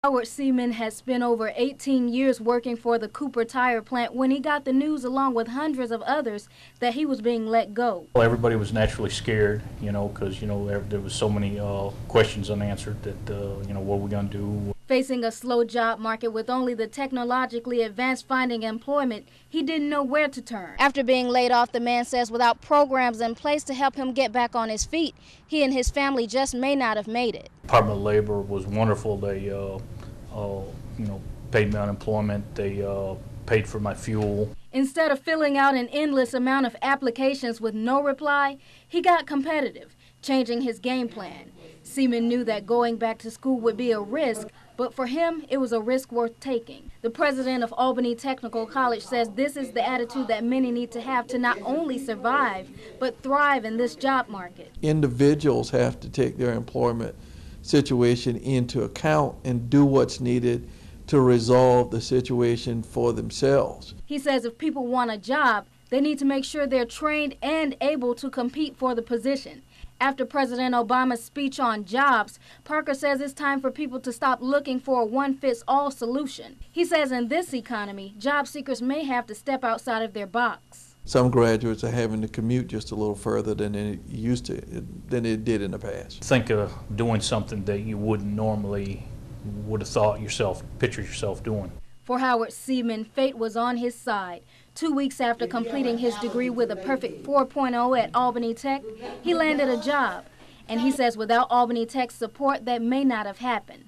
Howard Seaman had spent over 18 years working for the Cooper tire plant when he got the news, along with hundreds of others, that he was being let go. Well, everybody was naturally scared, because, there was so many questions unanswered that, what are we going to do? Facing a slow job market with only the technologically advanced finding employment, he didn't know where to turn. After being laid off, the man says without programs in place to help him get back on his feet, he and his family just may not have made it. Department of Labor was wonderful. They, paid me unemployment. They paid for my fuel. Instead of filling out an endless amount of applications with no reply, he got competitive, changing his game plan. Seaman knew that going back to school would be a risk, but for him, it was a risk worth taking. The president of Albany Technical College says this is the attitude that many need to have to not only survive, but thrive in this job market. Individuals have to take their employment situation into account and do what's needed to resolve the situation for themselves. He says if people want a job, they need to make sure they're trained and able to compete for the position. After President Obama's speech on jobs, Parker says it's time for people to stop looking for a one-fits-all solution. He says in this economy, job seekers may have to step outside of their box. Some graduates are having to commute just a little further than it did in the past. Think of doing something that you wouldn't normally would have pictured yourself doing. For Howard Seaman, fate was on his side. 2 weeks after completing his degree with a perfect 4.0 at Albany Tech, he landed a job. And he says without Albany Tech's support, that may not have happened.